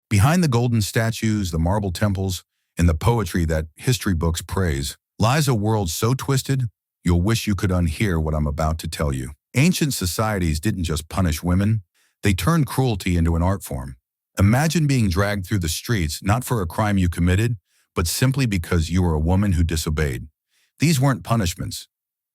Behind the golden statues, the marble temples, and the poetry that history books praise, lies a world so twisted, you'll wish you could unhear what I'm about to tell you. Ancient societies didn't just punish women, they turned cruelty into an art form. Imagine being dragged through the streets not for a crime you committed, but simply because you were a woman who disobeyed. These weren't punishments.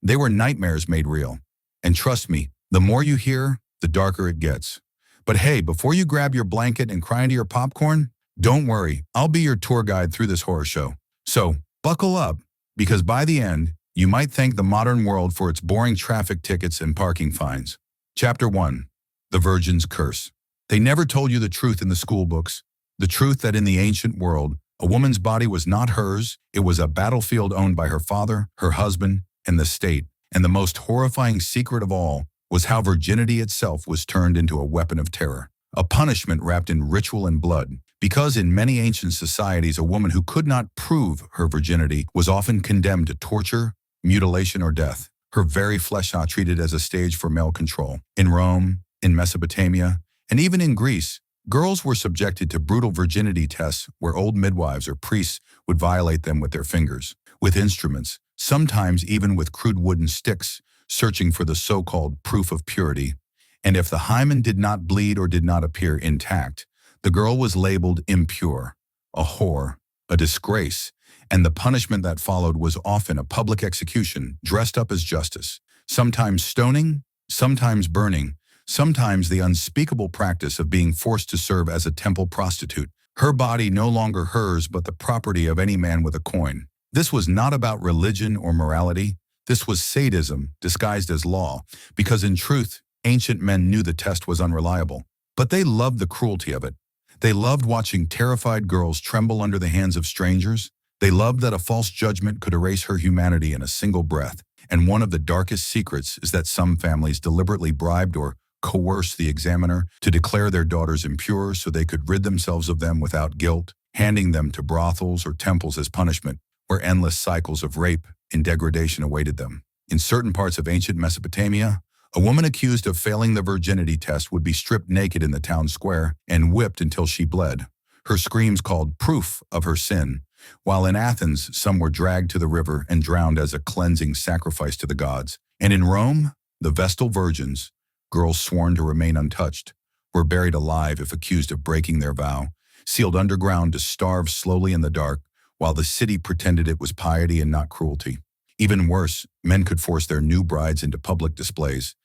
They were nightmares made real. And trust me, the more you hear, the darker it gets. But hey, before you grab your blanket and cry into your popcorn, don't worry, I'll be your tour guide through this horror show. So, buckle up, because by the end, you might thank the modern world for its boring traffic tickets and parking fines. Chapter 1. The Virgin's Curse. They never told you the truth in the school books, the truth that in the ancient world, a woman's body was not hers, it was a battlefield owned by her father, her husband, and the state. And the most horrifying secret of all was how virginity itself was turned into a weapon of terror, a punishment wrapped in ritual and blood. Because in many ancient societies, a woman who could not prove her virginity was often condemned to torture, mutilation, or death. Her very flesh was treated as a stage for male control. In Rome, in Mesopotamia, and even in Greece, girls were subjected to brutal virginity tests where old midwives or priests would violate them with their fingers, with instruments, sometimes even with crude wooden sticks, searching for the so-called proof of purity. And if the hymen did not bleed or did not appear intact, the girl was labeled impure, a whore, a disgrace, and the punishment that followed was often a public execution dressed up as justice, sometimes stoning, sometimes burning, sometimes the unspeakable practice of being forced to serve as a temple prostitute, her body no longer hers but the property of any man with a coin. This was not about religion or morality. This was sadism disguised as law, because in truth, ancient men knew the test was unreliable. But they loved the cruelty of it. They loved watching terrified girls tremble under the hands of strangers. They loved that a false judgment could erase her humanity in a single breath. And one of the darkest secrets is that some families deliberately bribed or coerced the examiner to declare their daughters impure so they could rid themselves of them without guilt, handing them to brothels or temples as punishment, where endless cycles of rape and degradation awaited them. In certain parts of ancient Mesopotamia, a woman accused of failing the virginity test would be stripped naked in the town square and whipped until she bled, her screams called proof of her sin, while in Athens some were dragged to the river and drowned as a cleansing sacrifice to the gods. And in Rome, the Vestal Virgins, girls sworn to remain untouched, were buried alive if accused of breaking their vow, sealed underground to starve slowly in the dark, while the city pretended it was piety and not cruelty. Even worse, men could force their new brides into public displays,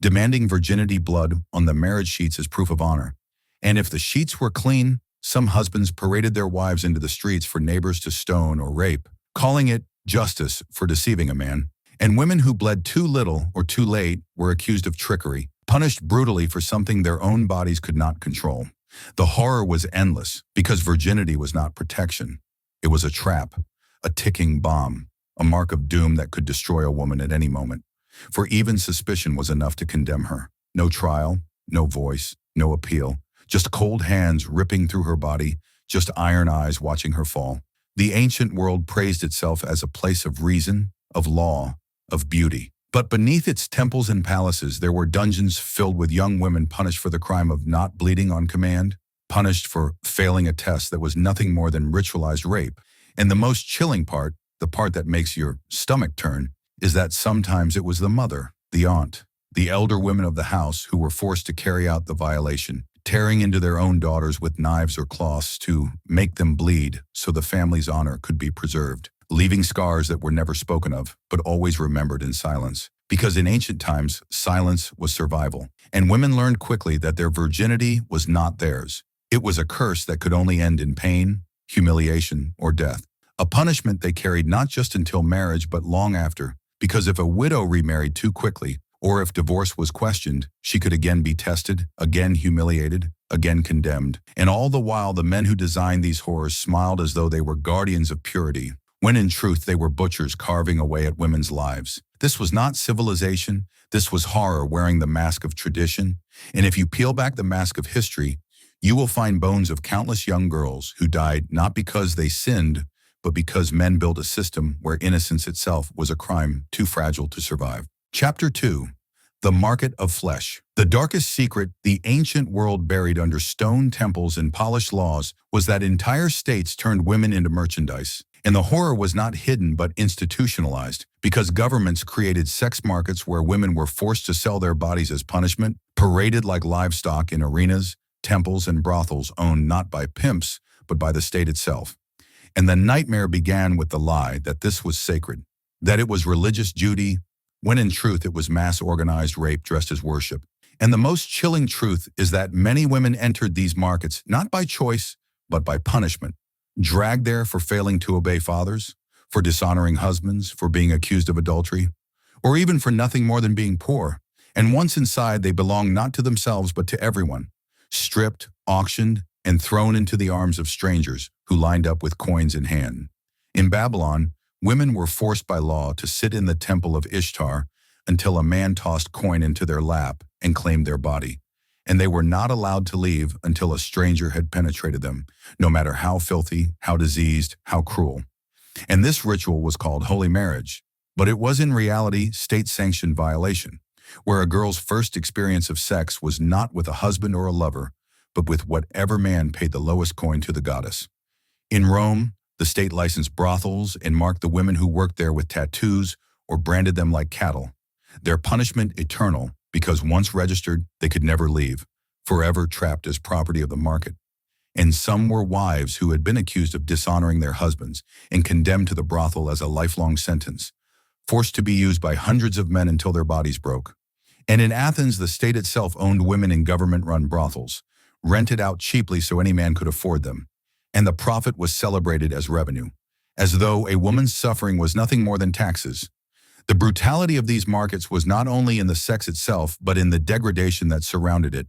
demanding virginity blood on the marriage sheets as proof of honor. And if the sheets were clean, some husbands paraded their wives into the streets for neighbors to stone or rape, calling it justice for deceiving a man. And women who bled too little or too late were accused of trickery, punished brutally for something their own bodies could not control. The horror was endless because virginity was not protection. It was a trap, a ticking bomb, a mark of doom that could destroy a woman at any moment. For even suspicion was enough to condemn her. No trial, no voice, no appeal, just cold hands ripping through her body, just iron eyes watching her fall. The ancient world praised itself as a place of reason, of law, of beauty. But beneath its temples and palaces, there were dungeons filled with young women punished for the crime of not bleeding on command, punished for failing a test that was nothing more than ritualized rape. And the most chilling part, the part that makes your stomach turn, is that sometimes it was the mother, the aunt, the elder women of the house who were forced to carry out the violation, tearing into their own daughters with knives or cloths to make them bleed so the family's honor could be preserved, leaving scars that were never spoken of, but always remembered in silence. Because in ancient times, silence was survival, and women learned quickly that their virginity was not theirs. It was a curse that could only end in pain, humiliation, or death. A punishment they carried not just until marriage but long after, because if a widow remarried too quickly, or if divorce was questioned, she could again be tested, again humiliated, again condemned. And all the while, the men who designed these horrors smiled as though they were guardians of purity, when in truth they were butchers carving away at women's lives. This was not civilization, this was horror wearing the mask of tradition. And if you peel back the mask of history, you will find bones of countless young girls who died not because they sinned, but because men built a system where innocence itself was a crime too fragile to survive. Chapter 2. The market of flesh. The darkest secret the ancient world buried under stone temples and polished laws was that entire states turned women into merchandise. And the horror was not hidden but institutionalized, because governments created sex markets where women were forced to sell their bodies as punishment, paraded like livestock in arenas, temples, and brothels owned not by pimps, but by the state itself. And the nightmare began with the lie that this was sacred, that it was religious duty, when in truth it was mass organized rape dressed as worship. And the most chilling truth is that many women entered these markets not by choice, but by punishment, dragged there for failing to obey fathers, for dishonoring husbands, for being accused of adultery, or even for nothing more than being poor. And once inside, they belonged not to themselves but to everyone, stripped, auctioned, and thrown into the arms of strangers who lined up with coins in hand. In Babylon, women were forced by law to sit in the temple of Ishtar until a man tossed coin into their lap and claimed their body, and they were not allowed to leave until a stranger had penetrated them, no matter how filthy, how diseased, how cruel. And this ritual was called holy marriage, but it was in reality state-sanctioned violation, where a girl's first experience of sex was not with a husband or a lover, but with whatever man paid the lowest coin to the goddess. In Rome, the state licensed brothels and marked the women who worked there with tattoos or branded them like cattle. Their punishment eternal, because once registered, they could never leave, forever trapped as property of the market. And some were wives who had been accused of dishonoring their husbands and condemned to the brothel as a lifelong sentence, forced to be used by hundreds of men until their bodies broke. And in Athens, the state itself owned women in government-run brothels, rented out cheaply so any man could afford them. And the profit was celebrated as revenue, as though a woman's suffering was nothing more than taxes. The brutality of these markets was not only in the sex itself, but in the degradation that surrounded it,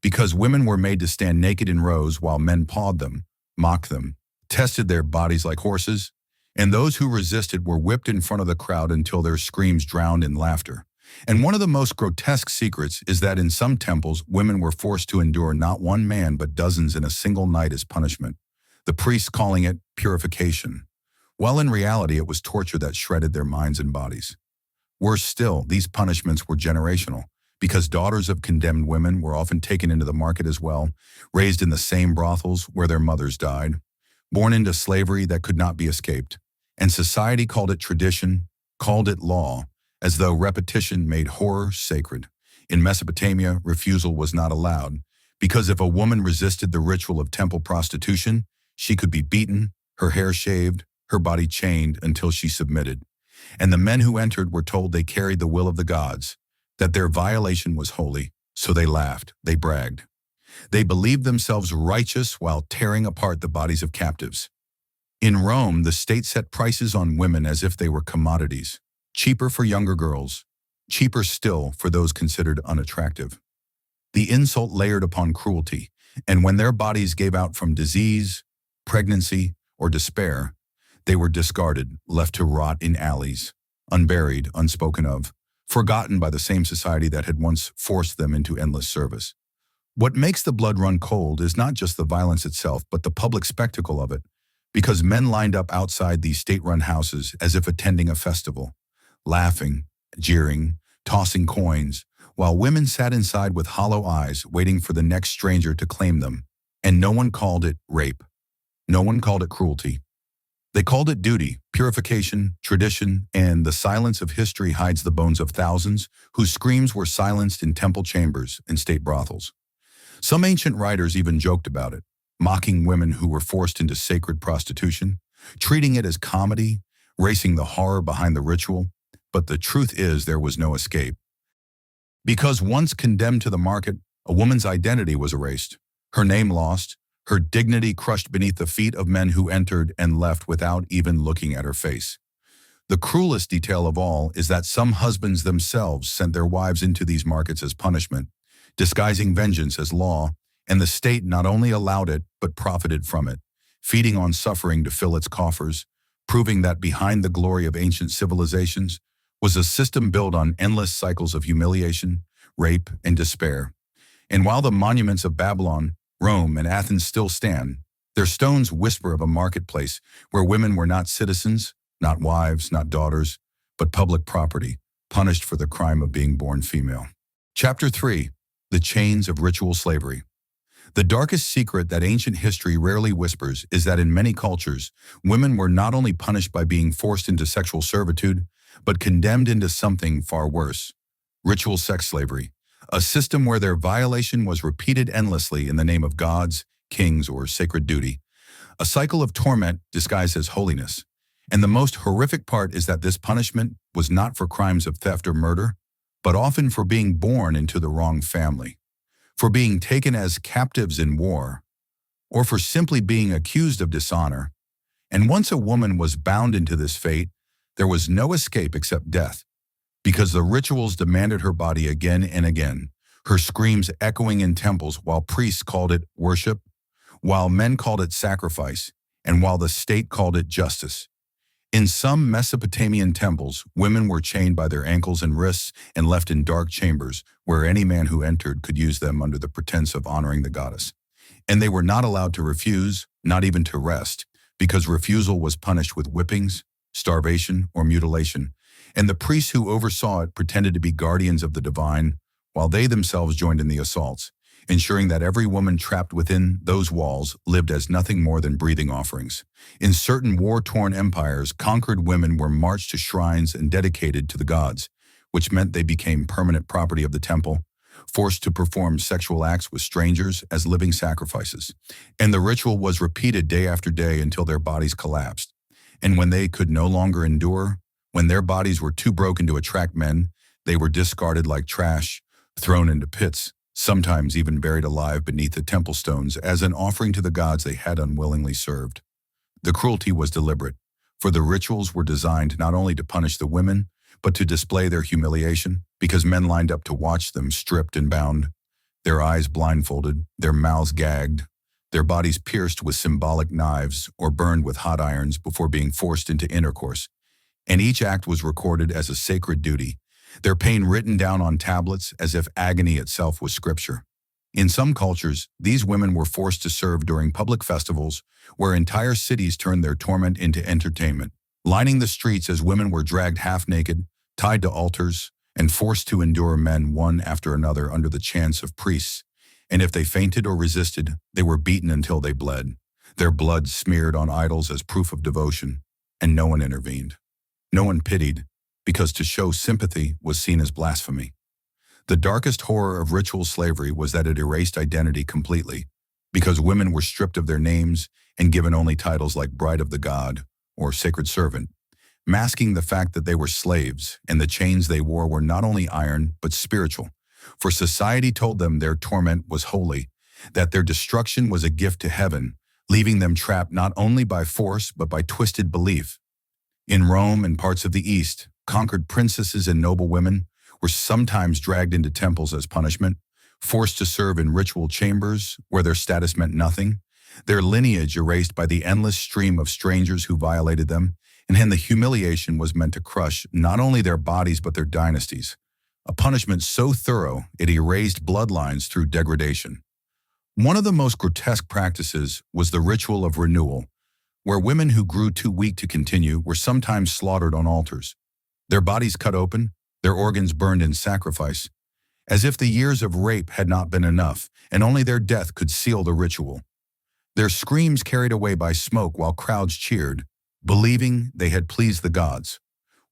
because women were made to stand naked in rows while men pawed them, mocked them, tested their bodies like horses, and those who resisted were whipped in front of the crowd until their screams drowned in laughter. And one of the most grotesque secrets is that in some temples, women were forced to endure not one man but dozens in a single night as punishment, the priests calling it purification, while in reality it was torture that shredded their minds and bodies. Worse still, these punishments were generational, because daughters of condemned women were often taken into the market as well, raised in the same brothels where their mothers died, born into slavery that could not be escaped. And society called it tradition, called it law, as though repetition made horror sacred. In Mesopotamia, refusal was not allowed, because if a woman resisted the ritual of temple prostitution, she could be beaten, her hair shaved, her body chained until she submitted. And the men who entered were told they carried the will of the gods, that their violation was holy, so they laughed, they bragged. They believed themselves righteous while tearing apart the bodies of captives. In Rome, the state set prices on women as if they were commodities, cheaper for younger girls, cheaper still for those considered unattractive. The insult layered upon cruelty, and when their bodies gave out from disease, pregnancy, or despair, they were discarded, left to rot in alleys, unburied, unspoken of, forgotten by the same society that had once forced them into endless service. What makes the blood run cold is not just the violence itself, but the public spectacle of it, because men lined up outside these state-run houses as if attending a festival, laughing, jeering, tossing coins, while women sat inside with hollow eyes waiting for the next stranger to claim them. And no one called it rape. No one called it cruelty. They called it duty, purification, tradition, and the silence of history hides the bones of thousands whose screams were silenced in temple chambers and state brothels. Some ancient writers even joked about it, mocking women who were forced into sacred prostitution, treating it as comedy, racing the horror behind the ritual. But the truth is there was no escape. Because once condemned to the market, a woman's identity was erased, her name lost, her dignity crushed beneath the feet of men who entered and left without even looking at her face. The cruelest detail of all is that some husbands themselves sent their wives into these markets as punishment, disguising vengeance as law, and the state not only allowed it but profited from it, feeding on suffering to fill its coffers, proving that behind the glory of ancient civilizations was a system built on endless cycles of humiliation, rape, and despair. And while the monuments of Babylon, Rome, and Athens still stand, their stones whisper of a marketplace where women were not citizens, not wives, not daughters, but public property, punished for the crime of being born female. Chapter 3. The Chains of Ritual Slavery. The darkest secret that ancient history rarely whispers is that in many cultures, women were not only punished by being forced into sexual servitude, but condemned into something far worse: ritual sex slavery, a system where their violation was repeated endlessly in the name of gods, kings, or sacred duty. A cycle of torment disguised as holiness. And the most horrific part is that this punishment was not for crimes of theft or murder, but often for being born into the wrong family, for being taken as captives in war, or for simply being accused of dishonor. And once a woman was bound into this fate, there was no escape except death, because the rituals demanded her body again and again, her screams echoing in temples while priests called it worship, while men called it sacrifice, and while the state called it justice. In some Mesopotamian temples, women were chained by their ankles and wrists and left in dark chambers where any man who entered could use them under the pretense of honoring the goddess. And they were not allowed to refuse, not even to rest, because refusal was punished with whippings, starvation, or mutilation. And the priests who oversaw it pretended to be guardians of the divine, while they themselves joined in the assaults, ensuring that every woman trapped within those walls lived as nothing more than breathing offerings. In certain war-torn empires, conquered women were marched to shrines and dedicated to the gods, which meant they became permanent property of the temple, forced to perform sexual acts with strangers as living sacrifices. And the ritual was repeated day after day until their bodies collapsed. And when they could no longer endure, when their bodies were too broken to attract men, they were discarded like trash, thrown into pits, sometimes even buried alive beneath the temple stones as an offering to the gods they had unwillingly served. The cruelty was deliberate, for the rituals were designed not only to punish the women, but to display their humiliation, because men lined up to watch them stripped and bound, their eyes blindfolded, their mouths gagged, their bodies pierced with symbolic knives or burned with hot irons before being forced into intercourse. And each act was recorded as a sacred duty, their pain written down on tablets as if agony itself was scripture. In some cultures, these women were forced to serve during public festivals where entire cities turned their torment into entertainment, lining the streets as women were dragged half-naked, tied to altars, and forced to endure men one after another under the chants of priests. And if they fainted or resisted, they were beaten until they bled, their blood smeared on idols as proof of devotion, and no one intervened. No one pitied, because to show sympathy was seen as blasphemy. The darkest horror of ritual slavery was that it erased identity completely, because women were stripped of their names and given only titles like bride of the god or sacred servant, masking the fact that they were slaves, and the chains they wore were not only iron but spiritual, for society told them their torment was holy, that their destruction was a gift to heaven, leaving them trapped not only by force but by twisted belief. In Rome and parts of the East, conquered princesses and noble women were sometimes dragged into temples as punishment, forced to serve in ritual chambers where their status meant nothing, their lineage erased by the endless stream of strangers who violated them, and the humiliation was meant to crush not only their bodies but their dynasties, a punishment so thorough it erased bloodlines through degradation. One of the most grotesque practices was the ritual of renewal, where women who grew too weak to continue were sometimes slaughtered on altars, their bodies cut open, their organs burned in sacrifice, as if the years of rape had not been enough, and only their death could seal the ritual. Their screams carried away by smoke while crowds cheered, believing they had pleased the gods.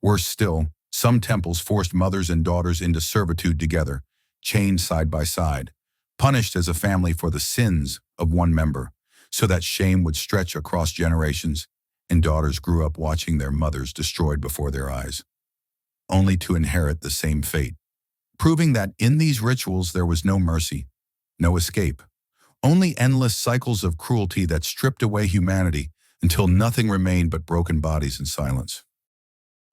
Worse still, some temples forced mothers and daughters into servitude together, chained side by side, punished as a family for the sins of one member, so that shame would stretch across generations, and daughters grew up watching their mothers destroyed before their eyes, only to inherit the same fate, proving that in these rituals there was no mercy, no escape, only endless cycles of cruelty that stripped away humanity until nothing remained but broken bodies and silence.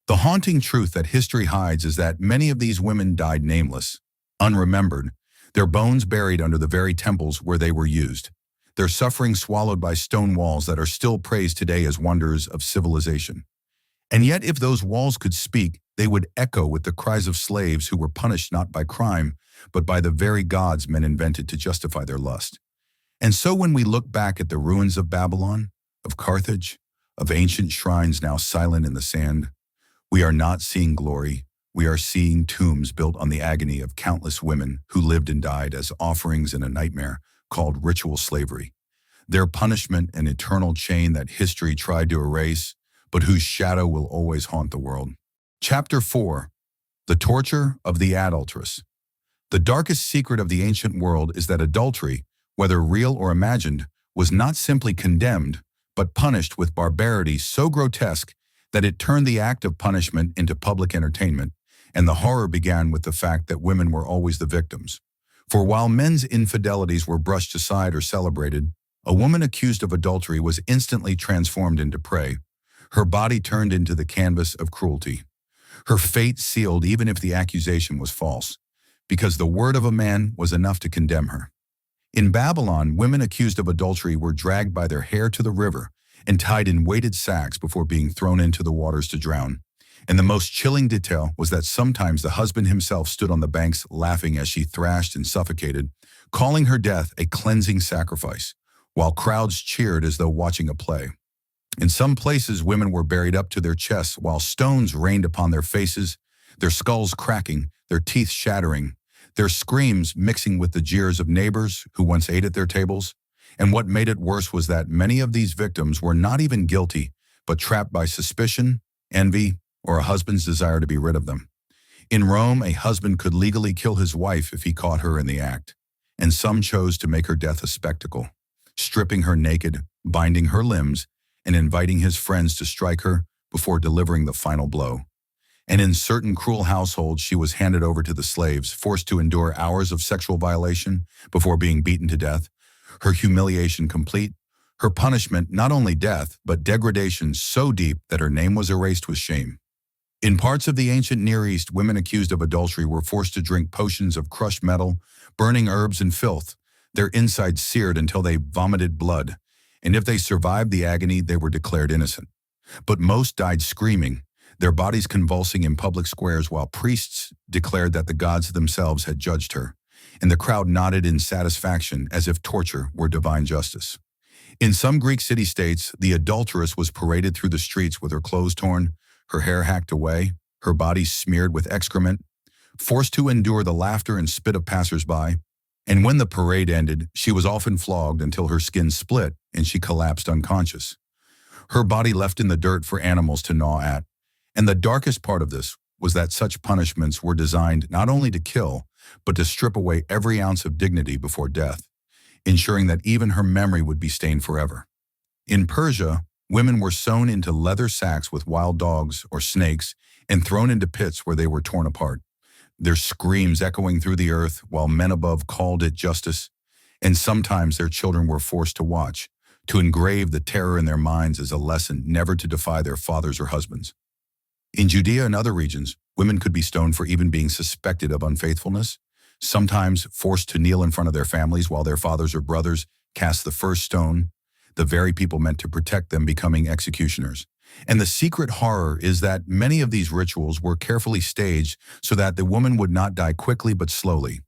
The haunting truth that history hides is that many of these women died nameless, unremembered, their bones buried under the very temples where they were used, their suffering swallowed by stone walls that are still praised today as wonders of civilization. And yet if those walls could speak, they would echo with the cries of slaves who were punished not by crime, but by the very gods men invented to justify their lust. And so when we look back at the ruins of Babylon, of Carthage, of ancient shrines now silent in the sand, we are not seeing glory, we are seeing tombs built on the agony of countless women who lived and died as offerings in a nightmare called ritual slavery. Their punishment, an eternal chain that history tried to erase, but whose shadow will always haunt the world. Chapter 4. The Torture of the Adulteress. The darkest secret of the ancient world is that adultery, whether real or imagined, was not simply condemned, but punished with barbarity so grotesque that it turned the act of punishment into public entertainment, and the horror began with the fact that women were always the victims. For while men's infidelities were brushed aside or celebrated, a woman accused of adultery was instantly transformed into prey, her body turned into the canvas of cruelty, her fate sealed even if the accusation was false, because the word of a man was enough to condemn her. In Babylon, women accused of adultery were dragged by their hair to the river and tied in weighted sacks before being thrown into the waters to drown. And the most chilling detail was that sometimes the husband himself stood on the banks laughing as she thrashed and suffocated, calling her death a cleansing sacrifice, while crowds cheered as though watching a play. In some places, women were buried up to their chests while stones rained upon their faces, their skulls cracking, their teeth shattering, their screams mixing with the jeers of neighbors who once ate at their tables. And what made it worse was that many of these victims were not even guilty, but trapped by suspicion, envy, or a husband's desire to be rid of them. In Rome, a husband could legally kill his wife if he caught her in the act, and some chose to make her death a spectacle, stripping her naked, binding her limbs, and inviting his friends to strike her before delivering the final blow. And in certain cruel households, she was handed over to the slaves, forced to endure hours of sexual violation before being beaten to death, her humiliation complete, her punishment not only death, but degradation so deep that her name was erased with shame. In parts of the ancient Near East, women accused of adultery were forced to drink potions of crushed metal, burning herbs and filth, their insides seared until they vomited blood, and if they survived the agony, they were declared innocent. But most died screaming, their bodies convulsing in public squares while priests declared that the gods themselves had judged her, and the crowd nodded in satisfaction as if torture were divine justice. In some Greek city-states, the adulteress was paraded through the streets with her clothes torn, her hair hacked away, her body smeared with excrement, forced to endure the laughter and spit of passers-by, and when the parade ended, she was often flogged until her skin split and she collapsed unconscious. Her body left in the dirt for animals to gnaw at. And the darkest part of this was that such punishments were designed not only to kill, but to strip away every ounce of dignity before death, ensuring that even her memory would be stained forever. In Persia, women were sewn into leather sacks with wild dogs or snakes and thrown into pits where they were torn apart, their screams echoing through the earth while men above called it justice, and sometimes their children were forced to watch, to engrave the terror in their minds as a lesson never to defy their fathers or husbands. In Judea and other regions, women could be stoned for even being suspected of unfaithfulness, sometimes forced to kneel in front of their families while their fathers or brothers cast the first stone, the very people meant to protect them becoming executioners. And the secret horror is that many of these rituals were carefully staged so that the woman would not die quickly but slowly.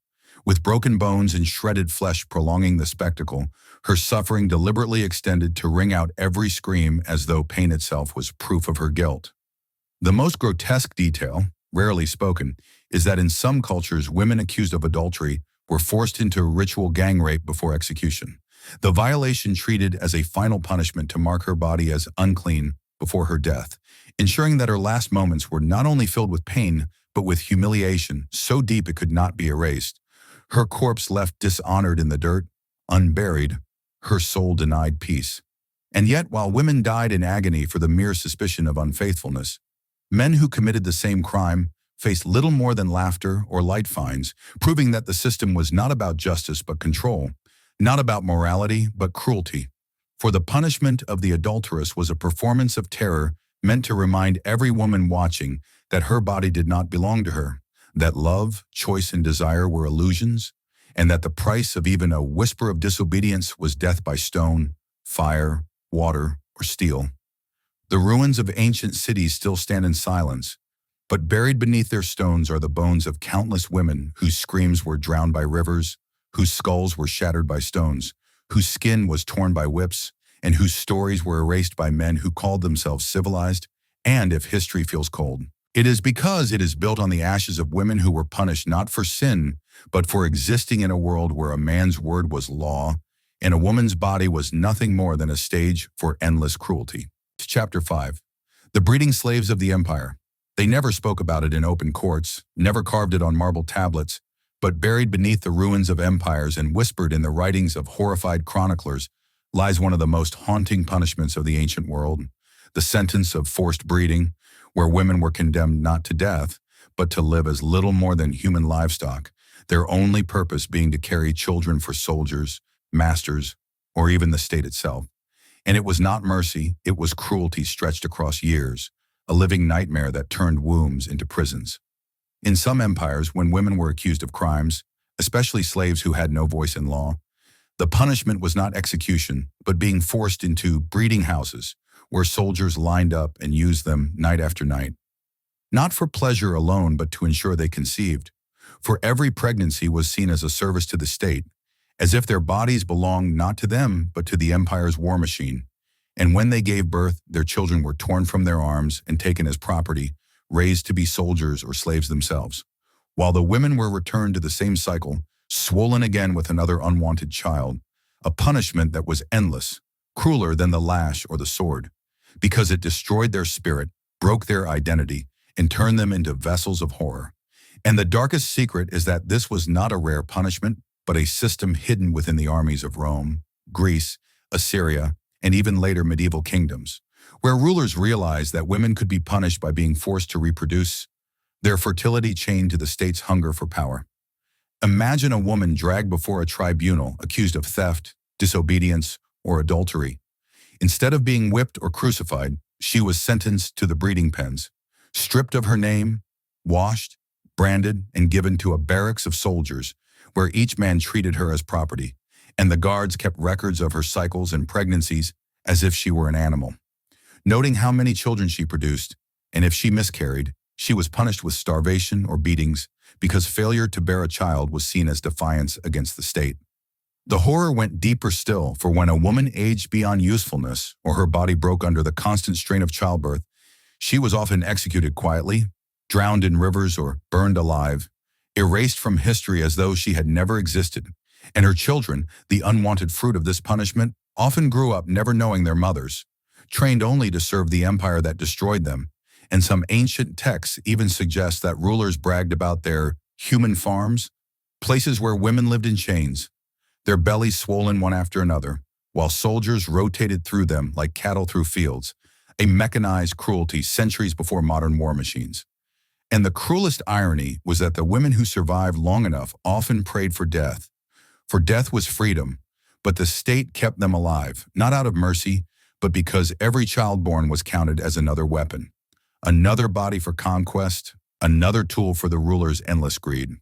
With broken bones and shredded flesh prolonging the spectacle, her suffering deliberately extended to wring out every scream as though pain itself was proof of her guilt. The most grotesque detail, rarely spoken, is that in some cultures, women accused of adultery were forced into ritual gang rape before execution, the violation treated as a final punishment to mark her body as unclean before her death, ensuring that her last moments were not only filled with pain, but with humiliation so deep it could not be erased. Her corpse left dishonored in the dirt, unburied, her soul denied peace. And yet, while women died in agony for the mere suspicion of unfaithfulness, men who committed the same crime faced little more than laughter or light fines, proving that the system was not about justice but control, not about morality but cruelty. For the punishment of the adulteress was a performance of terror meant to remind every woman watching that her body did not belong to her, that love, choice, and desire were illusions, and that the price of even a whisper of disobedience was death by stone, fire, water, or steel. The ruins of ancient cities still stand in silence, but buried beneath their stones are the bones of countless women whose screams were drowned by rivers, whose skulls were shattered by stones, whose skin was torn by whips, and whose stories were erased by men who called themselves civilized, and, if history feels cold, It is because it is built on the ashes of women who were punished not for sin, but for existing in a world where a man's word was law and a woman's body was nothing more than a stage for endless cruelty. Chapter 5. The breeding slaves of the empire. They never spoke about it in open courts, never carved it on marble tablets, but buried beneath the ruins of empires and whispered in the writings of horrified chroniclers lies one of the most haunting punishments of the ancient world, the sentence of forced breeding, where women were condemned not to death, but to live as little more than human livestock, their only purpose being to carry children for soldiers, masters, or even the state itself. And it was not mercy, it was cruelty stretched across years, a living nightmare that turned wombs into prisons. In some empires, when women were accused of crimes, especially slaves who had no voice in law, the punishment was not execution, but being forced into breeding houses, where soldiers lined up and used them night after night. Not for pleasure alone, but to ensure they conceived. For every pregnancy was seen as a service to the state, as if their bodies belonged not to them, but to the empire's war machine. And when they gave birth, their children were torn from their arms and taken as property, raised to be soldiers or slaves themselves, while the women were returned to the same cycle, swollen again with another unwanted child, a punishment that was endless, crueler than the lash or the sword, because it destroyed their spirit, broke their identity, and turned them into vessels of horror. And the darkest secret is that this was not a rare punishment, but a system hidden within the armies of Rome, Greece, Assyria, and even later medieval kingdoms, where rulers realized that women could be punished by being forced to reproduce, their fertility chained to the state's hunger for power. Imagine a woman dragged before a tribunal accused of theft, disobedience, or adultery. Instead of being whipped or crucified, she was sentenced to the breeding pens, stripped of her name, washed, branded, and given to a barracks of soldiers, where each man treated her as property, and the guards kept records of her cycles and pregnancies as if she were an animal. Noting how many children she produced, and if she miscarried, she was punished with starvation or beatings because failure to bear a child was seen as defiance against the state. The horror went deeper still, for when a woman aged beyond usefulness or her body broke under the constant strain of childbirth, she was often executed quietly, drowned in rivers, or burned alive, erased from history as though she had never existed. And her children, the unwanted fruit of this punishment, often grew up never knowing their mothers, trained only to serve the empire that destroyed them. And some ancient texts even suggest that rulers bragged about their human farms, places where women lived in chains, their bellies swollen one after another, while soldiers rotated through them like cattle through fields, a mechanized cruelty centuries before modern war machines. And the cruelest irony was that the women who survived long enough often prayed for death. For death was freedom, but the state kept them alive, not out of mercy, but because every child born was counted as another weapon, another body for conquest, another tool for the ruler's endless greed.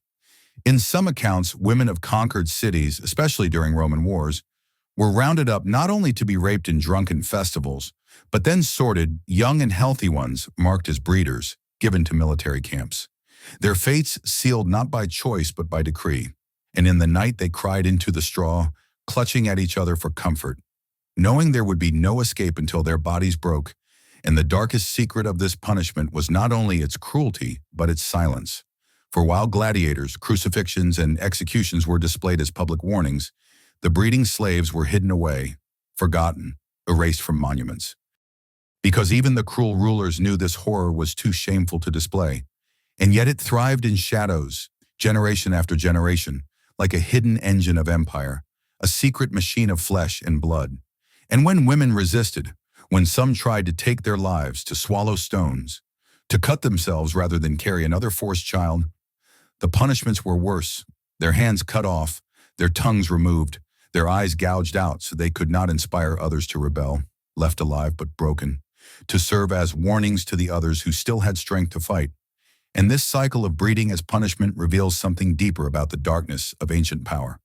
In some accounts, women of conquered cities, especially during Roman wars, were rounded up not only to be raped in drunken festivals, but then sorted, young and healthy ones, marked as breeders, given to military camps. Their fates sealed not by choice but by decree, and in the night they cried into the straw, clutching at each other for comfort, knowing there would be no escape until their bodies broke. And the darkest secret of this punishment was not only its cruelty, but its silence. For while gladiators, crucifixions, and executions were displayed as public warnings, the breeding slaves were hidden away, forgotten, erased from monuments. Because even the cruel rulers knew this horror was too shameful to display, and yet it thrived in shadows, generation after generation, like a hidden engine of empire, a secret machine of flesh and blood. And when women resisted, when some tried to take their lives, to swallow stones, to cut themselves rather than carry another forced child, the punishments were worse, their hands cut off, their tongues removed, their eyes gouged out so they could not inspire others to rebel, left alive but broken, to serve as warnings to the others who still had strength to fight. And this cycle of breeding as punishment reveals something deeper about the darkness of ancient power.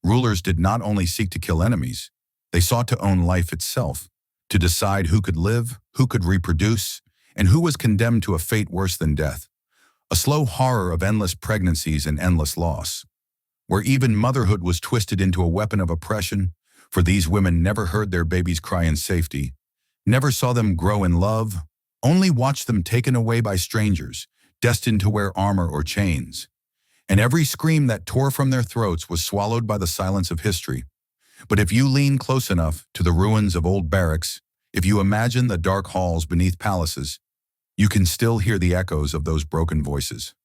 Rulers did not only seek to kill enemies, they sought to own life itself, to decide who could live, who could reproduce, and who was condemned to a fate worse than death. A slow horror of endless pregnancies and endless loss, where even motherhood was twisted into a weapon of oppression, for these women never heard their babies cry in safety, never saw them grow in love, Only watch them taken away by strangers, destined to wear armor or chains. And every scream that tore from their throats was swallowed by the silence of history. But if you lean close enough to the ruins of old barracks, if you imagine the dark halls beneath palaces, you can still hear the echoes of those broken voices.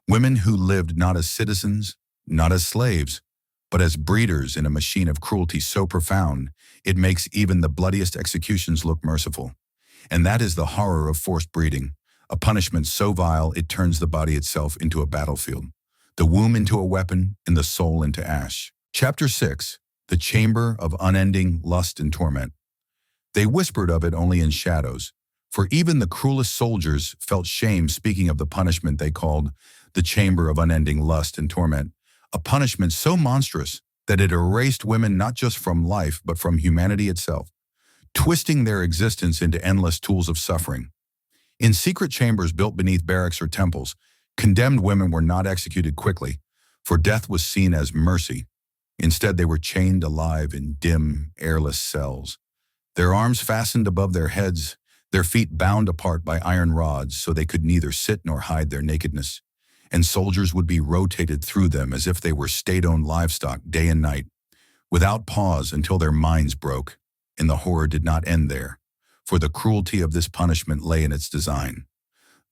Women who lived not as citizens, not as slaves, but as breeders in a machine of cruelty so profound, it makes even the bloodiest executions look merciful. And that is the horror of forced breeding, a punishment so vile it turns the body itself into a battlefield, the womb into a weapon, and the soul into ash. Chapter 6. The Chamber of Unending Lust and Torment. They whispered of it only in shadows, for even the cruelest soldiers felt shame speaking of the punishment they called the Chamber of Unending Lust and Torment, a punishment so monstrous that it erased women not just from life but from humanity itself, twisting their existence into endless tools of suffering. In secret chambers built beneath barracks or temples, condemned women were not executed quickly, for death was seen as mercy. Instead, they were chained alive in dim, airless cells, their arms fastened above their heads, their feet bound apart by iron rods so they could neither sit nor hide their nakedness, and soldiers would be rotated through them as if they were state-owned livestock day and night, without pause until their minds broke. And the horror did not end there, for the cruelty of this punishment lay in its design.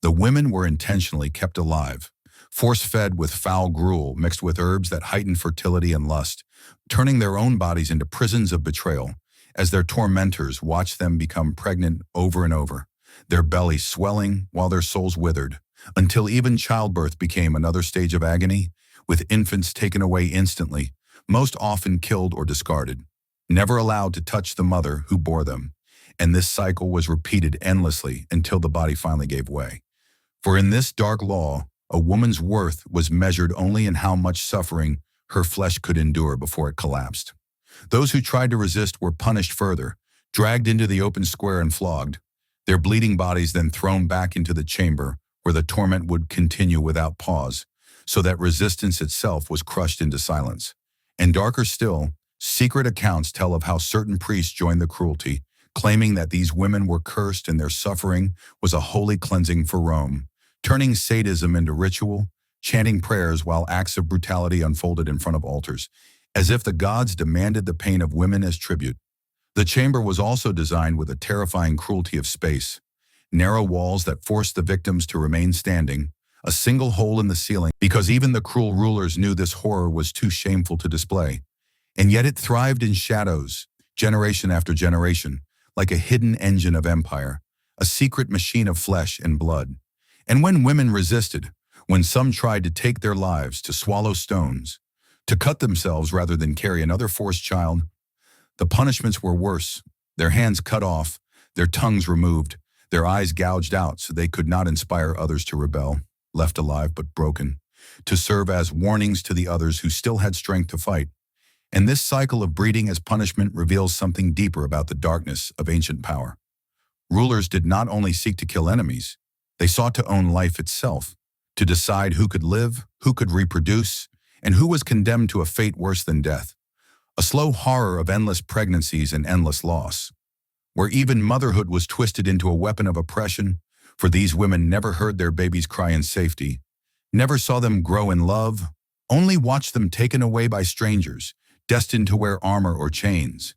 The women were intentionally kept alive, force-fed with foul gruel mixed with herbs that heightened fertility and lust, turning their own bodies into prisons of betrayal, as their tormentors watched them become pregnant over and over, their bellies swelling while their souls withered, until even childbirth became another stage of agony, with infants taken away instantly, most often killed or discarded, never allowed to touch the mother who bore them. And this cycle was repeated endlessly until the body finally gave way. For in this dark law, a woman's worth was measured only in how much suffering her flesh could endure before it collapsed. Those who tried to resist were punished further, dragged into the open square and flogged, their bleeding bodies then thrown back into the chamber where the torment would continue without pause, so that resistance itself was crushed into silence. And darker still, secret accounts tell of how certain priests joined the cruelty, claiming that these women were cursed and their suffering was a holy cleansing for Rome, turning sadism into ritual, chanting prayers while acts of brutality unfolded in front of altars, as if the gods demanded the pain of women as tribute. The chamber was also designed with a terrifying cruelty of space, narrow walls that forced the victims to remain standing, a single hole in the ceiling, because even the cruel rulers knew this horror was too shameful to display. And yet it thrived in shadows, generation after generation, like a hidden engine of empire, a secret machine of flesh and blood. And when women resisted, when some tried to take their lives, to swallow stones, to cut themselves rather than carry another forced child, the punishments were worse, their hands cut off, their tongues removed, their eyes gouged out so they could not inspire others to rebel, left alive but broken, to serve as warnings to the others who still had strength to fight. And this cycle of breeding as punishment reveals something deeper about the darkness of ancient power. Rulers did not only seek to kill enemies, they sought to own life itself, to decide who could live, who could reproduce, and who was condemned to a fate worse than death. A slow horror of endless pregnancies and endless loss, where even motherhood was twisted into a weapon of oppression, for these women never heard their babies cry in safety, never saw them grow in love, only watched them taken away by strangers, destined to wear armor or chains.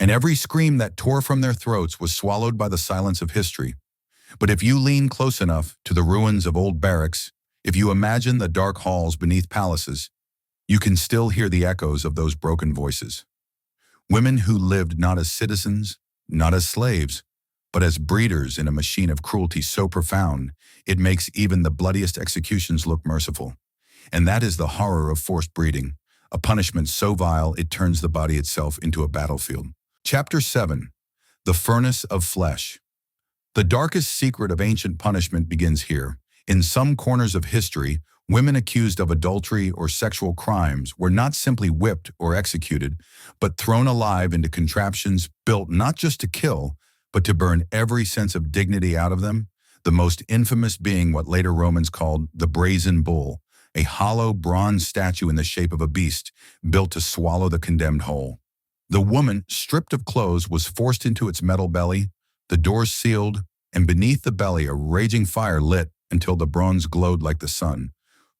And every scream that tore from their throats was swallowed by the silence of history. But if you lean close enough to the ruins of old barracks, if you imagine the dark halls beneath palaces, you can still hear the echoes of those broken voices. Women who lived not as citizens, not as slaves, but as breeders in a machine of cruelty so profound, it makes even the bloodiest executions look merciful. And that is the horror of forced breeding, a punishment so vile it turns the body itself into a battlefield. Chapter 7. The Furnace of Flesh. The darkest secret of ancient punishment begins here. In some corners of history, women accused of adultery or sexual crimes were not simply whipped or executed, but thrown alive into contraptions built not just to kill, but to burn every sense of dignity out of them, the most infamous being what later Romans called the brazen bull, a hollow bronze statue in the shape of a beast, built to swallow the condemned whole. The woman, stripped of clothes, was forced into its metal belly, the doors sealed, and beneath the belly a raging fire lit until the bronze glowed like the sun,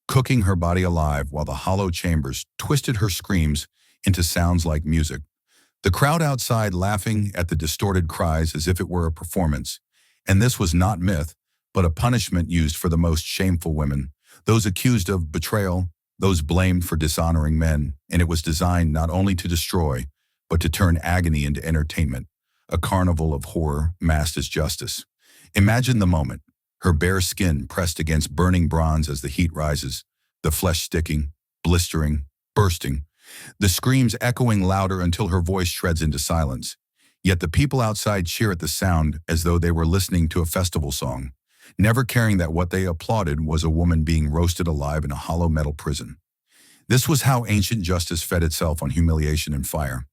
cooking her body alive while the hollow chambers twisted her screams into sounds like music. The crowd outside laughing at the distorted cries as if it were a performance. And this was not myth, but a punishment used for the most shameful women, those accused of betrayal, those blamed for dishonoring men, and it was designed not only to destroy, but to turn agony into entertainment, a carnival of horror masked as justice. Imagine the moment, her bare skin pressed against burning bronze as the heat rises, the flesh sticking, blistering, bursting, the screams echoing louder until her voice shreds into silence. Yet the people outside cheer at the sound as though they were listening to a festival song, never caring that what they applauded was a woman being roasted alive in a hollow metal prison. This was how ancient justice fed itself on humiliation and fire.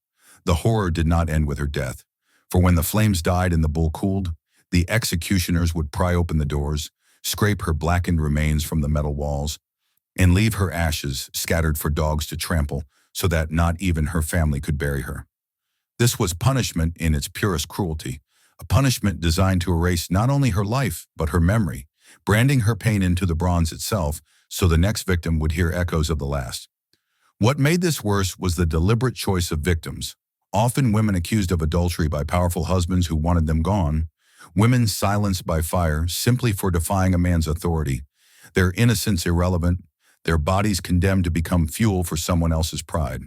The horror did not end with her death, for when the flames died and the bull cooled, the executioners would pry open the doors, scrape her blackened remains from the metal walls, and leave her ashes scattered for dogs to trample so that not even her family could bury her. This was punishment in its purest cruelty, a punishment designed to erase not only her life, but her memory, branding her pain into the bronze itself so the next victim would hear echoes of the last. What made this worse was the deliberate choice of victims, often women accused of adultery by powerful husbands who wanted them gone, women silenced by fire simply for defying a man's authority, their innocence irrelevant, their bodies condemned to become fuel for someone else's pride.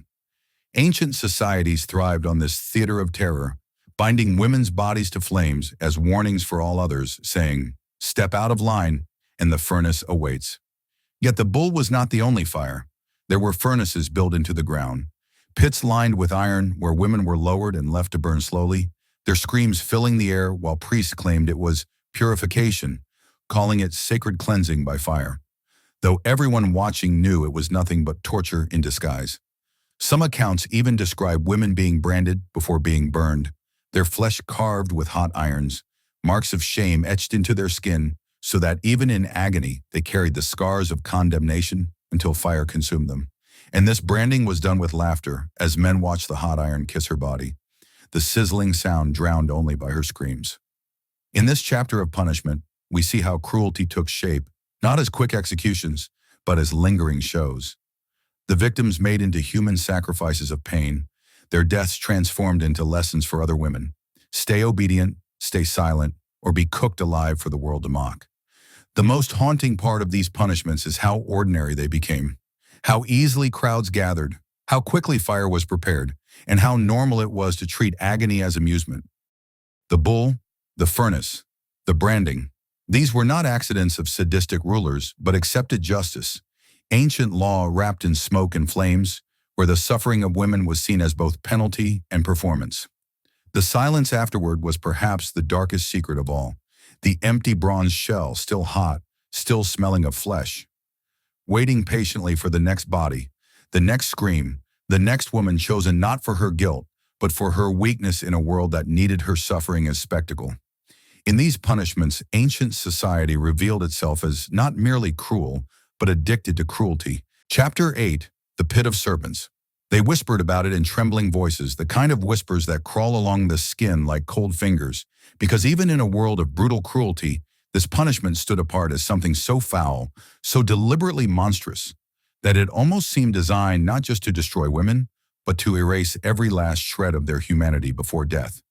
Ancient societies thrived on this theater of terror, binding women's bodies to flames as warnings for all others, saying, "Step out of line, and the furnace awaits." Yet the bull was not the only fire. There were furnaces built into the ground, pits lined with iron where women were lowered and left to burn slowly, their screams filling the air while priests claimed it was purification, calling it sacred cleansing by fire, though everyone watching knew it was nothing but torture in disguise. Some accounts even describe women being branded before being burned, their flesh carved with hot irons, marks of shame etched into their skin, so that even in agony they carried the scars of condemnation until fire consumed them. And this branding was done with laughter as men watched the hot iron kiss her body, the sizzling sound drowned only by her screams. In this chapter of punishment, we see how cruelty took shape, not as quick executions, but as lingering shows. The victims made into human sacrifices of pain, their deaths transformed into lessons for other women. Stay obedient, stay silent, or be cooked alive for the world to mock. The most haunting part of these punishments is how ordinary they became, how easily crowds gathered, how quickly fire was prepared, and how normal it was to treat agony as amusement. The bull, the furnace, the branding, these were not accidents of sadistic rulers, but accepted justice, ancient law wrapped in smoke and flames, where the suffering of women was seen as both penalty and performance. The silence afterward was perhaps the darkest secret of all, the empty bronze shell still hot, still smelling of flesh, waiting patiently for the next body, the next scream, the next woman chosen not for her guilt, but for her weakness in a world that needed her suffering as spectacle. In these punishments, ancient society revealed itself as not merely cruel, but addicted to cruelty. Chapter 8, The Pit of Serpents. They whispered about it in trembling voices, the kind of whispers that crawl along the skin like cold fingers, because even in a world of brutal cruelty, this punishment stood apart as something so foul, so deliberately monstrous, that it almost seemed designed not just to destroy women, but to erase every last shred of their humanity before death.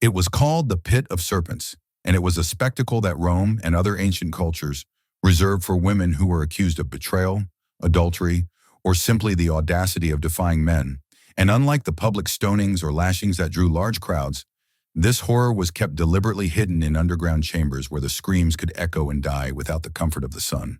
It was called the Pit of Serpents, and it was a spectacle that Rome and other ancient cultures reserved for women who were accused of betrayal, adultery, or simply the audacity of defying men. And unlike the public stonings or lashings that drew large crowds, this horror was kept deliberately hidden in underground chambers where the screams could echo and die without the comfort of the sun.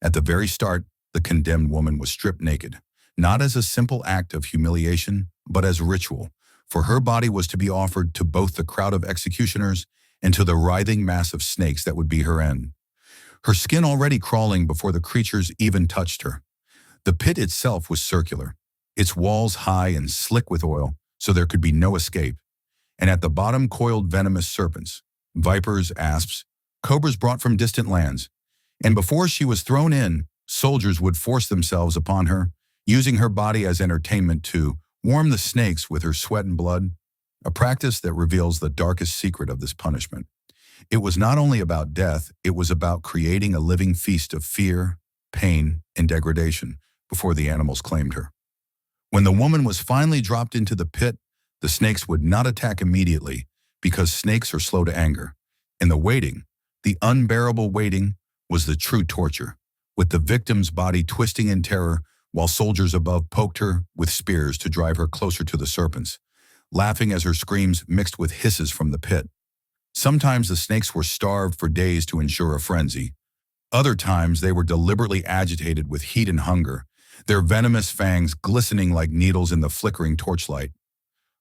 At the very start, the condemned woman was stripped naked, not as a simple act of humiliation, but as ritual, for her body was to be offered to both the crowd of executioners and to the writhing mass of snakes that would be her end. Her skin already crawling before the creatures even touched her. The pit itself was circular, its walls high and slick with oil, so there could be no escape. And at the bottom coiled venomous serpents, vipers, asps, cobras brought from distant lands. And before she was thrown in, soldiers would force themselves upon her, using her body as entertainment to warm the snakes with her sweat and blood, a practice that reveals the darkest secret of this punishment. It was not only about death, it was about creating a living feast of fear, pain, and degradation before the animals claimed her. When the woman was finally dropped into the pit, the snakes would not attack immediately because snakes are slow to anger. And the waiting, the unbearable waiting, was the true torture, with the victim's body twisting in terror while soldiers above poked her with spears to drive her closer to the serpents, laughing as her screams mixed with hisses from the pit. Sometimes the snakes were starved for days to ensure a frenzy. Other times they were deliberately agitated with heat and hunger, their venomous fangs glistening like needles in the flickering torchlight.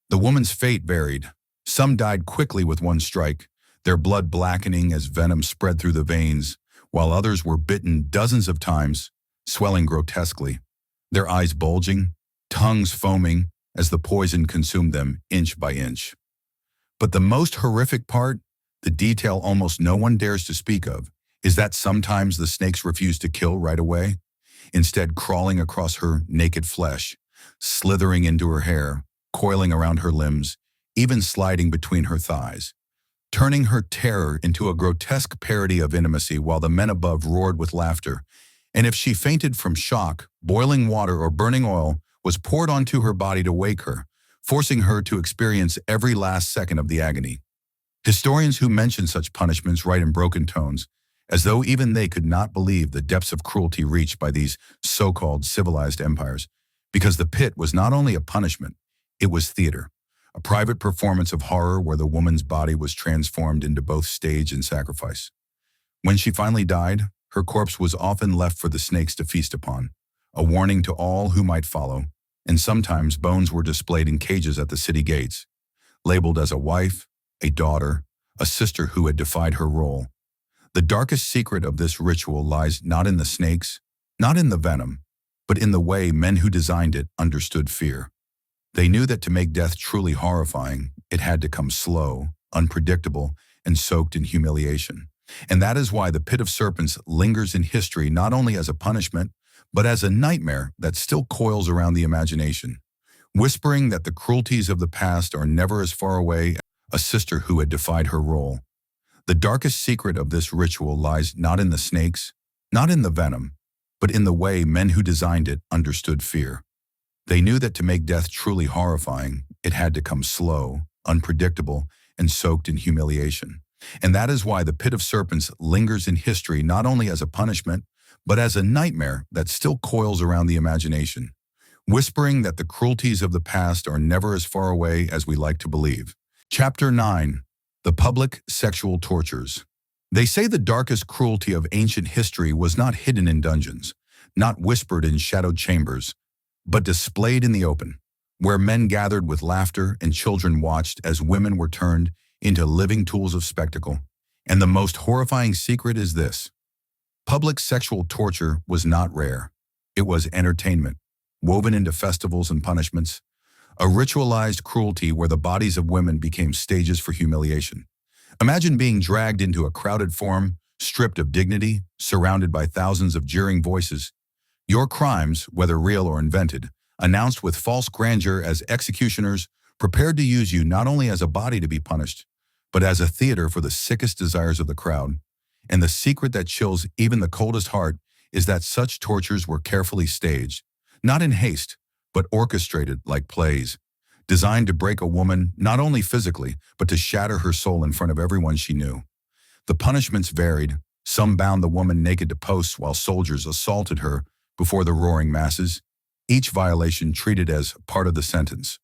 The woman's fate varied. Some died quickly with one strike, their blood blackening as venom spread through the veins, while others were bitten dozens of times, swelling grotesquely, their eyes bulging, tongues foaming as the poison consumed them inch by inch. But the most horrific part, the detail almost no one dares to speak of, is that sometimes the snakes refused to kill right away, instead crawling across her naked flesh, slithering into her hair, coiling around her limbs, even sliding between her thighs, turning her terror into a grotesque parody of intimacy while the men above roared with laughter. And if she fainted from shock, boiling water or burning oil was poured onto her body to wake her, forcing her to experience every last second of the agony. Historians who mention such punishments write in broken tones, as though even they could not believe the depths of cruelty reached by these so-called civilized empires, because the pit was not only a punishment, it was theater, a private performance of horror where the woman's body was transformed into both stage and sacrifice. When she finally died, her corpse was often left for the snakes to feast upon, a warning to all who might follow, and sometimes bones were displayed in cages at the city gates, labeled as a wife, a daughter, a sister who had defied her role. The darkest secret of this ritual lies not in the snakes, not in the venom, but in the way men who designed it understood fear. They knew that to make death truly horrifying, it had to come slow, unpredictable, and soaked in humiliation. And that is why the Pit of Serpents lingers in history not only as a punishment, but as a nightmare that still coils around the imagination, whispering that the cruelties of the past are never as far away as a sister who had defied her role. The darkest secret of this ritual lies not in the snakes, not in the venom, but in the way men who designed it understood fear. They knew that to make death truly horrifying, it had to come slow, unpredictable, and soaked in humiliation. And that is why the Pit of Serpents lingers in history not only as a punishment, but as a nightmare that still coils around the imagination, whispering that the cruelties of the past are never as far away as we like to believe. Chapter 9. The Public Sexual Tortures. They say the darkest cruelty of ancient history was not hidden in dungeons, not whispered in shadowed chambers, but displayed in the open, where men gathered with laughter and children watched as women were turned into living tools of spectacle. And the most horrifying secret is this: public sexual torture was not rare. It was entertainment, woven into festivals and punishments, a ritualized cruelty where the bodies of women became stages for humiliation. Imagine being dragged into a crowded forum, stripped of dignity, surrounded by thousands of jeering voices. Your crimes, whether real or invented, announced with false grandeur as executioners prepared to use you not only as a body to be punished, but as a theater for the sickest desires of the crowd. And the secret that chills even the coldest heart is that such tortures were carefully staged, not in haste, but orchestrated like plays, designed to break a woman not only physically, but to shatter her soul in front of everyone she knew. The punishments varied. Some bound the woman naked to posts while soldiers assaulted her before the roaring masses, each violation treated as part of the sentence,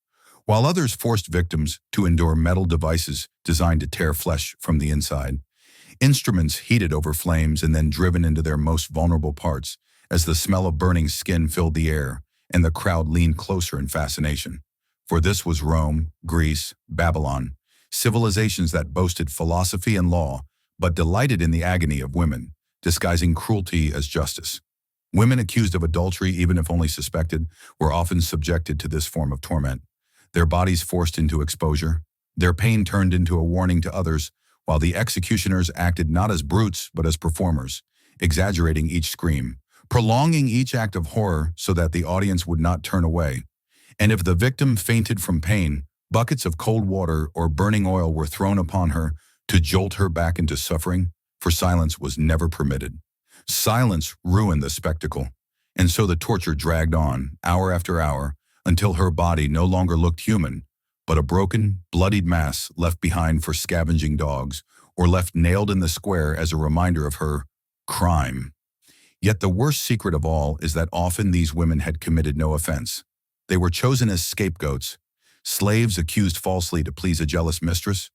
while others forced victims to endure metal devices designed to tear flesh from the inside, instruments heated over flames and then driven into their most vulnerable parts as the smell of burning skin filled the air and the crowd leaned closer in fascination. For this was Rome, Greece, Babylon, civilizations that boasted philosophy and law, but delighted in the agony of women, disguising cruelty as justice. Women accused of adultery, even if only suspected, were often subjected to this form of torment, their bodies forced into exposure, their pain turned into a warning to others, while the executioners acted not as brutes but as performers, exaggerating each scream, prolonging each act of horror so that the audience would not turn away. And if the victim fainted from pain, buckets of cold water or burning oil were thrown upon her to jolt her back into suffering, for silence was never permitted. Silence ruined the spectacle, and so the torture dragged on, hour after hour, until her body no longer looked human, but a broken, bloodied mass left behind for scavenging dogs, or left nailed in the square as a reminder of her crime. Yet the worst secret of all is that often these women had committed no offense. They were chosen as scapegoats, slaves accused falsely to please a jealous mistress,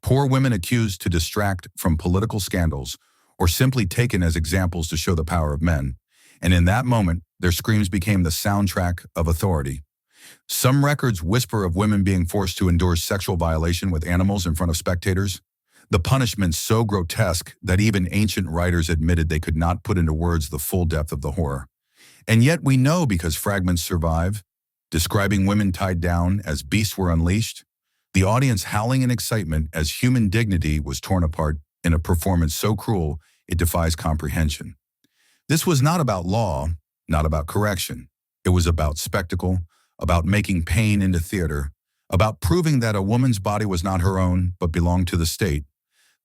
poor women accused to distract from political scandals, or simply taken as examples to show the power of men. And in that moment, their screams became the soundtrack of authority. Some records whisper of women being forced to endure sexual violation with animals in front of spectators. The punishment so grotesque that even ancient writers admitted they could not put into words the full depth of the horror. And yet we know because fragments survive, describing women tied down as beasts were unleashed, the audience howling in excitement as human dignity was torn apart in a performance so cruel it defies comprehension. This was not about law, not about correction. It was about spectacle, about making pain into theater, about proving that a woman's body was not her own but belonged to the state,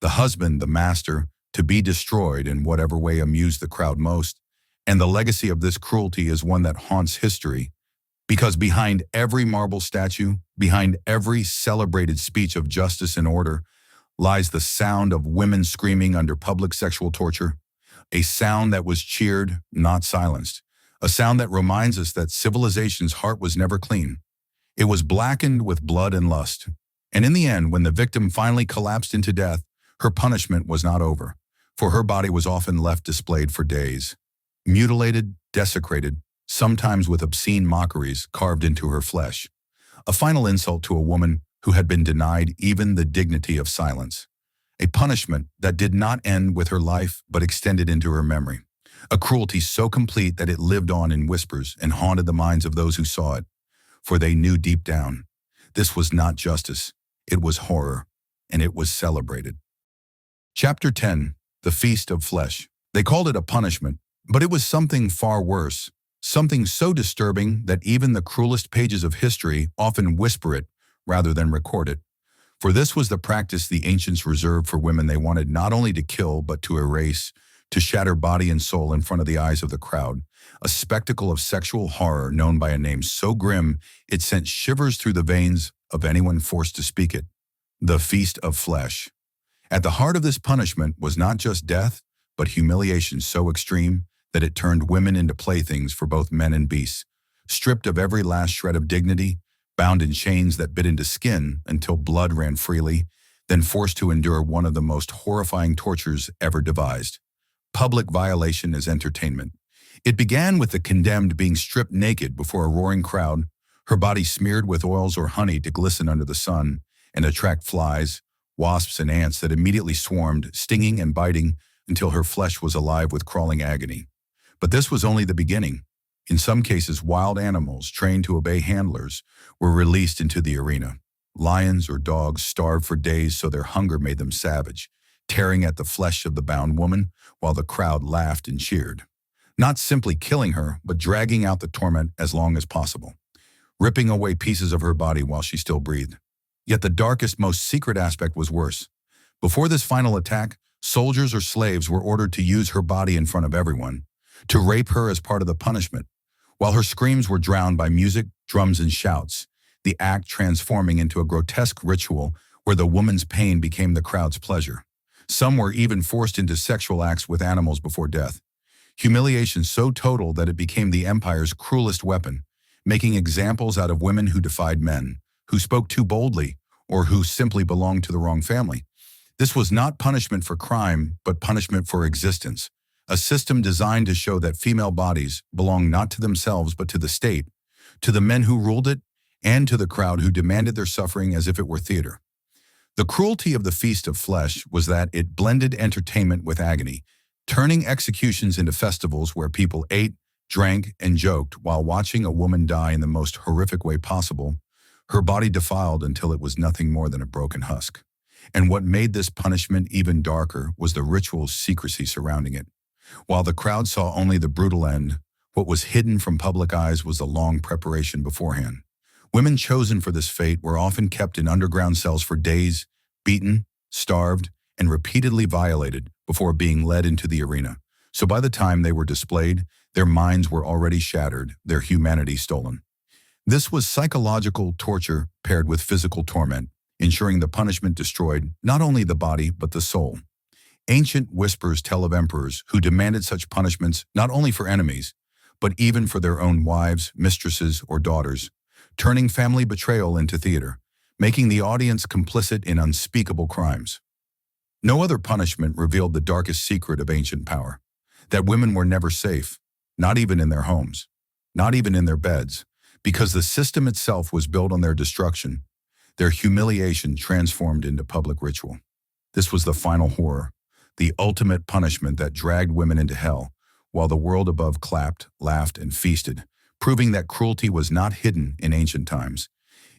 the husband, the master, to be destroyed in whatever way amused the crowd most. And the legacy of this cruelty is one that haunts history, because behind every marble statue, behind every celebrated speech of justice and order, lies the sound of women screaming under public sexual torture, a sound that was cheered, not silenced, a sound that reminds us that civilization's heart was never clean. It was blackened with blood and lust. And in the end, when the victim finally collapsed into death, her punishment was not over, for her body was often left displayed for days, mutilated, desecrated, sometimes with obscene mockeries carved into her flesh. A final insult to a woman who had been denied even the dignity of silence. A punishment that did not end with her life but extended into her memory. A cruelty so complete that it lived on in whispers and haunted the minds of those who saw it. For they knew deep down, this was not justice, it was horror, and it was celebrated. Chapter 10. The Feast of Flesh. They called it a punishment, but it was something far worse, something so disturbing that even the cruelest pages of history often whisper it rather than record it. For this was the practice the ancients reserved for women they wanted not only to kill but to erase, to shatter body and soul in front of the eyes of the crowd, a spectacle of sexual horror known by a name so grim it sent shivers through the veins of anyone forced to speak it. The Feast of Flesh. At the heart of this punishment was not just death, but humiliation so extreme that it turned women into playthings for both men and beasts, stripped of every last shred of dignity, bound in chains that bit into skin until blood ran freely, then forced to endure one of the most horrifying tortures ever devised. Public violation as entertainment. It began with the condemned being stripped naked before a roaring crowd, her body smeared with oils or honey to glisten under the sun and attract flies, wasps, and ants that immediately swarmed, stinging and biting until her flesh was alive with crawling agony. But this was only the beginning. In some cases, wild animals, trained to obey handlers, were released into the arena. Lions or dogs starved for days so their hunger made them savage, tearing at the flesh of the bound woman while the crowd laughed and cheered. Not simply killing her, but dragging out the torment as long as possible, ripping away pieces of her body while she still breathed. Yet the darkest, most secret aspect was worse. Before this final attack, soldiers or slaves were ordered to use her body in front of everyone, to rape her as part of the punishment, while her screams were drowned by music, drums, and shouts, the act transforming into a grotesque ritual where the woman's pain became the crowd's pleasure. Some were even forced into sexual acts with animals before death. Humiliation so total that it became the empire's cruelest weapon, making examples out of women who defied men, who spoke too boldly, or who simply belonged to the wrong family. This was not punishment for crime, but punishment for existence, a system designed to show that female bodies belong not to themselves but to the state, to the men who ruled it, and to the crowd who demanded their suffering as if it were theater. The cruelty of the Feast of Flesh was that it blended entertainment with agony, turning executions into festivals where people ate, drank, and joked while watching a woman die in the most horrific way possible, her body defiled until it was nothing more than a broken husk. And what made this punishment even darker was the ritual's secrecy surrounding it. While the crowd saw only the brutal end, what was hidden from public eyes was the long preparation beforehand. Women chosen for this fate were often kept in underground cells for days, beaten, starved, and repeatedly violated before being led into the arena. So by the time they were displayed, their minds were already shattered, their humanity stolen. This was psychological torture paired with physical torment, ensuring the punishment destroyed not only the body but the soul. Ancient whispers tell of emperors who demanded such punishments not only for enemies, but even for their own wives, mistresses, or daughters, turning family betrayal into theater, making the audience complicit in unspeakable crimes. No other punishment revealed the darkest secret of ancient power, that women were never safe, not even in their homes, not even in their beds, because the system itself was built on their destruction, their humiliation transformed into public ritual. This was the final horror, the ultimate punishment that dragged women into hell, while the world above clapped, laughed, and feasted, proving that cruelty was not hidden in ancient times.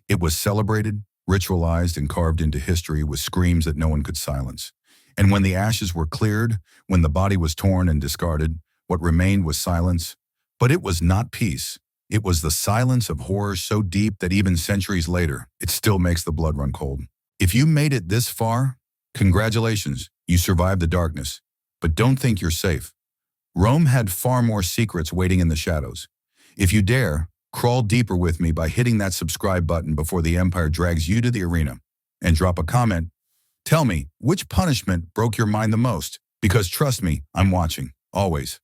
It was celebrated, ritualized, and carved into history with screams that no one could silence. And when the ashes were cleared, when the body was torn and discarded, what remained was silence. But it was not peace. It was the silence of horror so deep that even centuries later, it still makes the blood run cold. If you made it this far, congratulations, you survived the darkness. But don't think you're safe. Rome had far more secrets waiting in the shadows. If you dare, crawl deeper with me by hitting that subscribe button before the empire drags you to the arena. And drop a comment. Tell me, which punishment broke your mind the most? Because trust me, I'm watching, always.